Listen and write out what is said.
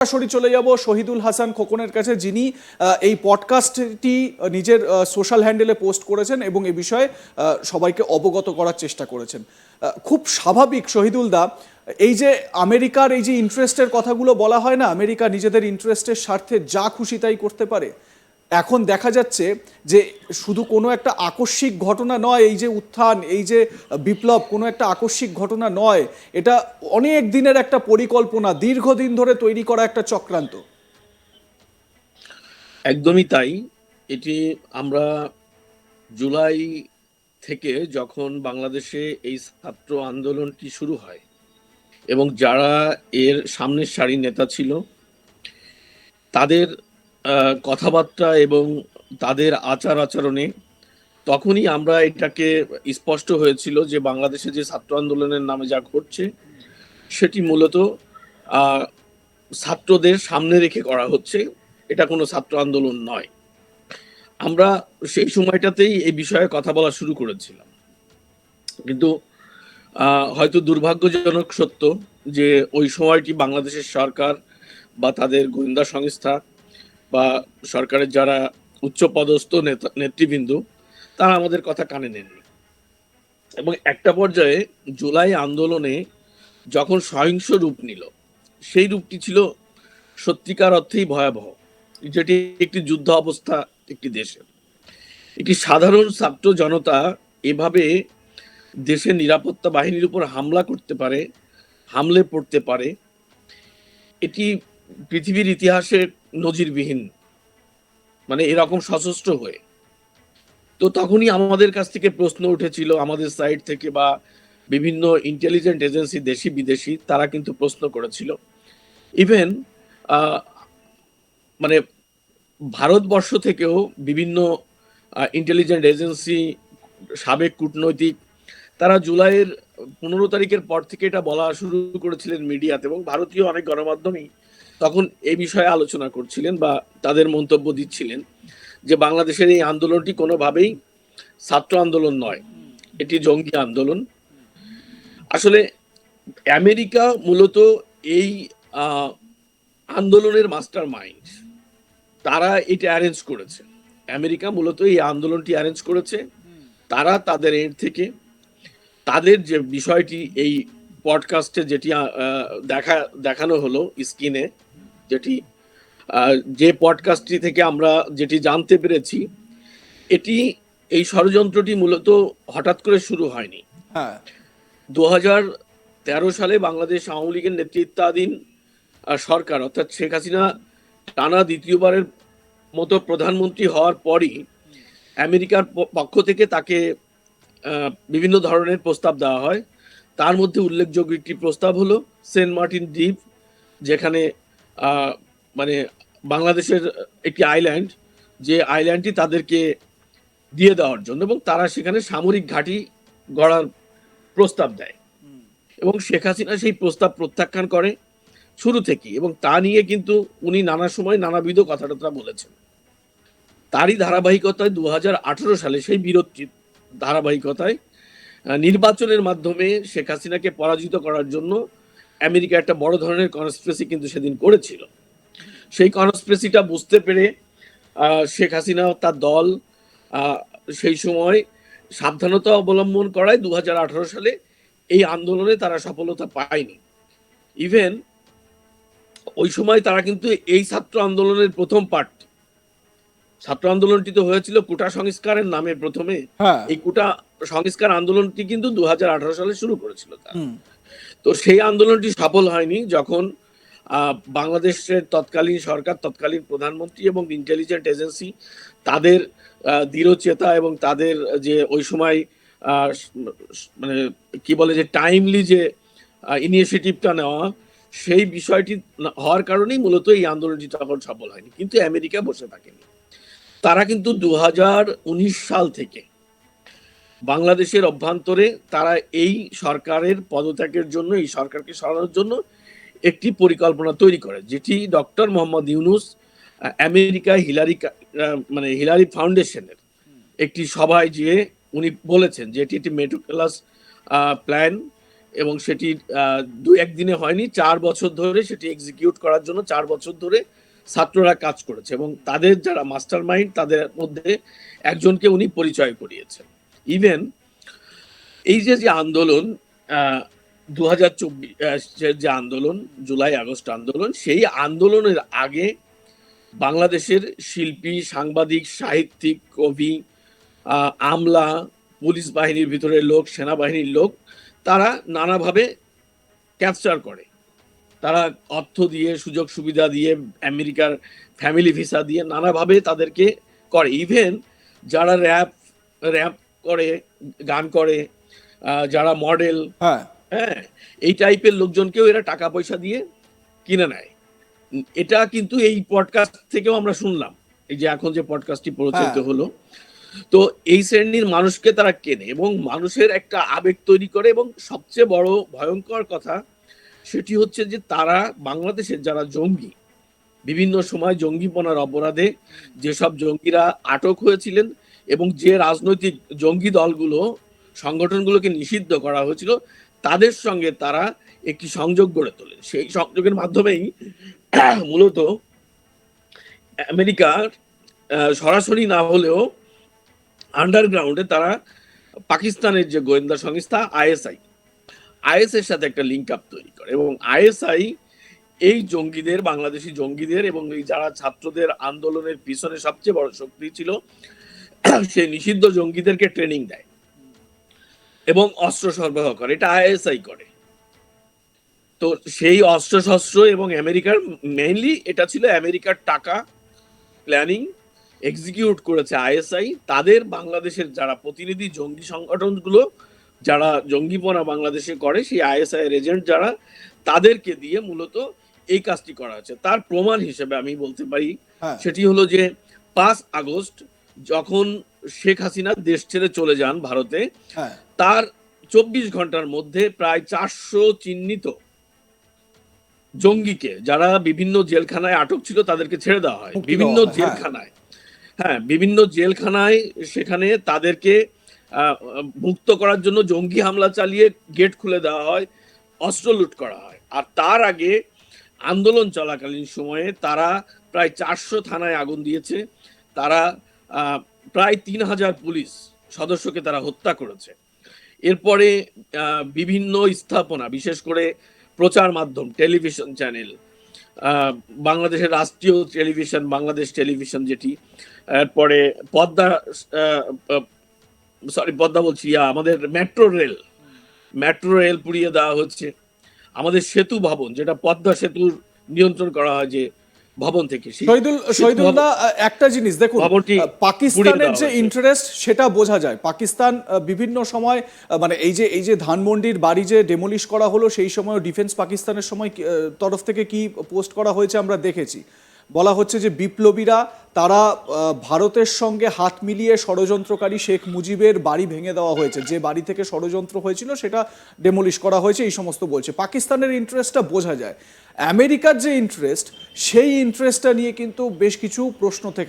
সরাসরি চলে যাব শহীদুল হাসান খোকনের কাছে, যিনি এই পডকাস্টটি নিজের সোশ্যাল হ্যান্ডেলে পোস্ট করেছেন এবং এ বিষয়ে সবাইকে অবগত করার চেষ্টা করেছেন। খুব স্বাভাবিক শহীদুল দা, এই যে আমেরিকার এই যে ইন্টারেস্টের কথাগুলো বলা হয় না, আমেরিকা নিজেদের ইন্টারেস্টের স্বার্থে যা খুশি তাই করতে পারে। এখন দেখা যাচ্ছে যে শুধু কোনো একটা আকস্মিক ঘটনা নয়, এই যে উত্থান, এই যে বিপ্লব কোনো একটা আকস্মিক ঘটনা নয়, এটা অনেক দিনের একটা পরিকল্পনা, দীর্ঘদিন ধরে তৈরি করা একটা চক্রান্ত। একদমই তাই। এটি আমরা জুলাই থেকে যখন বাংলাদেশে এই ছাত্র আন্দোলনটি শুরু হয় এবং যারা এর সামনের সারির নেতা ছিল তাদের কথাবার্তা এবং তাদের আচার আচরণে তখনই আমরা এটাকে স্পষ্ট হয়েছিল যে বাংলাদেশে যে ছাত্র আন্দোলনের নামে যা ঘটছে সেটি মূলত ছাত্রদের সামনে রেখে করা হচ্ছে, এটা কোনো ছাত্র আন্দোলন নয়। আমরা সেই সময়টাতেই এই বিষয়ে কথা বলা শুরু করেছিলাম, কিন্তু হয়তো দুর্ভাগ্যজনক সত্য যে ওই সময়টি বাংলাদেশের সরকার বা তাদের গোয়েন্দা সংস্থা বা সরকারের যারা উচ্চপদস্থ নেতৃবৃন্দ তারা আমাদের কথা কানে নেননি এবং একটা পর্যায়ে জুলাই আন্দোলনে যখন সহিংস রূপ নিল, সেই রূপটি ছিল সত্যিকার অর্থেই ভয়াবহ, যেটি একটি যুদ্ধ অবস্থা একটি দেশের। একটি সাধারণ ছাত্র জনতা এভাবে দেশের নিরাপত্তা বাহিনীর উপর হামলা করতে পারে, হামলে পড়তে পারে, এটি পৃথিবীর ইতিহাসে নজিরবিহীন, মানে এরকম সশস্ত্র হয়ে। তো তখনই আমাদের কাছ থেকে প্রশ্ন উঠেছিল, আমাদের সাইড থেকে বা বিভিন্ন ইন্টেলিজেন্ট এজেন্সি দেশি বিদেশি তারা কিন্তু প্রশ্ন করেছিল। ইভেন মানে ভারতবর্ষ থেকেও বিভিন্ন ইন্টেলিজেন্ট এজেন্সি, সাবেক কূটনৈতিক, তারা জুলাইয়ের 15 তারিখের পর থেকে এটা বলা শুরু করেছিলেন মিডিয়াতে, এবং ভারতীয় অনেক গণমাধ্যমেই তখন এই বিষয়ে আলোচনা করছিলেন বা তাদের মন্তব্য দিচ্ছিলেন যে বাংলাদেশের এই আন্দোলনটি কোনোভাবেই ছাত্র আন্দোলন নয়, এটি জঙ্গি আন্দোলন। আসলে আমেরিকা মূলত এই আন্দোলনের মাস্টার মাইন্ড, তারা এটা অ্যারেঞ্জ করেছে। আমেরিকা মূলত এই আন্দোলনটি অ্যারেঞ্জ করেছে। তারা তাদের এর থেকে তাদের যে বিষয়টি এই পডকাস্টে যেটি দেখানো হলো স্ক্রিনে, যেটি যে পডকাস্টটি থেকে আমরা যেটি জানতে পেরেছি, এটি এই ষড়যন্ত্রটি মূলত হঠাৎ করে শুরু হয়নি। 2013 সালে বাংলাদেশ আওয়ামী লীগের নেতৃত্বাধীন সরকার অর্থাৎ শেখ হাসিনা টানা দ্বিতীয়বারের মতো প্রধানমন্ত্রী হওয়ার পরই আমেরিকার পক্ষ থেকে তাকে বিভিন্ন ধরনের প্রস্তাব দেওয়া হয়। তার মধ্যে উল্লেখযোগ্য একটি প্রস্তাব হলো সেন্ট মার্টিন দ্বীপ, যেখানে মানে বাংলাদেশের একটি আইল্যান্ড, যে আইল্যান্ডটি তাদেরকে দিয়ে দেওয়ার জন্য, এবং তারা সেখানে সামরিক ঘাঁটি গড়ার প্রস্তাব দেয় এবং শেখ হাসিনা সেই প্রস্তাব প্রত্যাখ্যান করে শুরু থেকেই, এবং তা নিয়ে কিন্তু উনি নানা সময় নানাবিধ কথাবার্তা বলেছেন। তারই ধারাবাহিকতায় 2018 সালে সেই বিরতির ধারাবাহিকতায় নির্বাচনের মাধ্যমে শেখ হাসিনাকে পরাজিত করার জন্য আমেরিকা একটা বড় ধরনের কনস্পিরেসি কিন্তু সেদিন করেছিল। সেই কনস্পিরেসিটা বুঝতে পেরে শেখ হাসিনা তার দল সেই সময় সাবধানতা অবলম্বন করায় 2018 সালে এই আন্দোলনে তারা সফলতা পায়নি। ইভেন ওই সময় তারা কিন্তু এই ছাত্র আন্দোলনের প্রথম পার্ট, ছাত্র আন্দোলনটি তো হয়েছিল কোটা সংস্কারের নামে প্রথমে, এই কোটা সংস্কার আন্দোলনটি কিন্তু 2018 সালে শুরু করেছিল তারা। তো সেই আন্দোলনটি সফল হয়নি যখন বাংলাদেশের তৎকালীন সরকার, তৎকালীন প্রধানমন্ত্রী এবং ইন্টেলিজেন্ট এজেন্সি তাদের দৃঢ়চেতা এবং তাদের যে ওই সময় মানে কি বলে যে টাইমলি যে ইনিশিয়েটিভটা নেওয়া, সেই বিষয়টি হওয়ার কারণেই মূলত এই আন্দোলনটি তখন সফল হয়নি। কিন্তু আমেরিকা বসে থাকেনি, তারা কিন্তু 2019 সাল থেকে বাংলাদেশের অভ্যন্তরে তারা এই সরকারের পদত্যাগের জন্য, এই সরকারকে সরানোর জন্য একটি পরিকল্পনা তৈরি করে, যেটি ডক্টর মোহাম্মদ ইউনূস আমেরিকায় হিলারি ফাউন্ডেশনের একটি সভায় যেয়ে উনি বলেছেন যে এটি একটি মেটিকুলাস প্ল্যান এবং সেটি দু একদিনে হয়নি, 4 বছর ধরে সেটি এক্সিকিউট করার জন্য 4 বছর ধরে ছাত্ররা কাজ করেছে এবং তাদের যারা মাস্টার মাইন্ড তাদের মধ্যে একজনকে উনি পরিচয় করিয়েছেন। ইভেন এই যে আন্দোলন 2024 যে আন্দোলন, জুলাই আগস্ট আন্দোলন, সেই আন্দোলনের আগে বাংলাদেশের শিল্পী, সাংবাদিক, সাহিত্যিক, কবি, আমলা, পুলিশ বাহিনীর ভিতরের লোক, সেনাবাহিনীর লোক, তারা নানাভাবে ক্যাপচার করে। তারা অর্থ দিয়ে, সুযোগ সুবিধা দিয়ে, আমেরিকার ফ্যামিলি ভিসা দিয়ে নানাভাবে তাদেরকে করে। ইভেন যারা র্যাপ করে, গান করে, যারা মডেল, হ্যাঁ হ্যাঁ, এই টাইপের লোকজনকেও এরা টাকা পয়সা দিয়ে কিনে নেয়। এটা কিন্তু এই পডকাস্ট থেকেও আমরা শুনলাম, এই যে এখন যে পডকাস্টটি প্রচারিত হলো। তো এই শ্রেণীর মানুষকে তারা কেনে এবং মানুষের একটা আবেগ তৈরি করে, এবং সবচেয়ে বড় ভয়ঙ্কর কথা সেটি হচ্ছে যে তারা বাংলাদেশের যারা জঙ্গি, বিভিন্ন সময় জঙ্গিপনার অপরাধে যেসব জঙ্গিরা আটক হয়েছিলেন এবং যে রাজনৈতিক জঙ্গি দলগুলো, সংগঠনগুলোকে নিষিদ্ধ করা হয়েছিল, তাদের সঙ্গে তারা একটি সংযোগ গড়ে তোলেন। সেই সংযোগের মাধ্যমেই মূলত আমেরিকার সরাসরি না হলেও আন্ডারগ্রাউন্ডে তারা পাকিস্তানের যে গোয়েন্দা সংস্থা আইএস এর সাথে একটা লিঙ্ক আপ তৈরি করে, এবং আইএসআই এই জঙ্গিদের, বাংলাদেশি জঙ্গিদের এবং এই যারা ছাত্রদের আন্দোলনের পিছনে সবচেয়ে বড় শক্তি ছিল, সেই নিষিদ্ধ জঙ্গিদেরকে ট্রেনিং দেয় এবং অস্ত্র সরবরাহ করে। এটা আইএসআই করে। তো সেই অস্ত্রশস্ত্র এবং আমেরিকার, মেইনলি এটা ছিল আমেরিকার টাকা, প্ল্যানিং, এক্সিকিউট করেছে আইএসআই। তাদের বাংলাদেশের যারা প্রতিনিধি জঙ্গি সংগঠনগুলো, যারা জঙ্গিপনা বাংলাদেশে করে, সেই আইএসআই এর এজেন্ট যারা, তাদেরকে দিয়ে মূলত এই কাজটি করা হয়েছে। তার প্রমাণ হিসেবে আমি বলতে পারি, সেটি হলো যে 5 আগস্ট যখন শেখ হাসিনা দেশ ছেড়ে চলে যান ভারতে, তার 24 ঘন্টার মধ্যে প্রায় 400 চিহ্নিত জঙ্গিকে, যারা বিভিন্ন জেলখানায় আটক ছিল, তাদেরকে ছেড়ে দেওয়া হয়। বিভিন্ন জেলখানায়, হ্যাঁ, বিভিন্ন জেলখানায় সেখানে তাদেরকে মুক্ত করার জন্য জঙ্গি হামলা চালিয়ে গেট খুলে দেওয়া হয়, অস্ত্র লুট করা হয়। আর তার আগে আন্দোলন চলাকালীন সময়ে তারা প্রায় 400 থানায় আগুন দিয়েছে। তারা প্রায় 3000 পুলিশ সদস্যকে তারা হত্যা করেছে। এরপরে বিভিন্ন স্থাপনা, বিশেষ করে প্রচার মাধ্যম, টেলিভিশন চ্যানেল, বাংলাদেশের রাষ্ট্রীয় টেলিভিশন, বাংলাদেশ টেলিভিশন যেটি, এরপরে পদ্মা বলছি, আমাদের মেট্রো রেল পুড়িয়ে দেওয়া হচ্ছে। আমাদের সেতু ভবন, যেটা পদ্মা সেতুর নিয়ন্ত্রণ করা হয় যে ভবন থেকে, শহীদুল্লাহ, একটা জিনিস দেখুন, পাকিস্তানের যে ইন্টারেস্ট সেটা বোঝা যায়। পাকিস্তান বিভিন্ন সময়, মানে এই যে ধানমন্ডির বাড়ি যে ডেমোলিশ করা হলো, সেই সময় ডিফেন্স পাকিস্তানের সময় তরফ থেকে কি পোস্ট করা হয়েছে আমরা দেখেছি। বলা হচ্ছে যে বিপ্লবীরা তারা ভারতের সঙ্গে হাত মিলিয়ে ষড়যন্ত্রকারী শেখ মুজিবের বাড়ি ভেঙে দেওয়া হয়েছে, যে বাড়ি থেকে ষড়যন্ত্র হয়েছিল সেটা ডেমোলিশ করা হয়েছে, এই সমস্ত বলছে। পাকিস্তানের ইন্টারেস্টটা বোঝা যায়। আমেরিকার যে ইন্টারেস্ট, সেই ইন্টারেস্টটা নিয়ে কিন্তু বেশ কিছু প্রশ্ন থেকে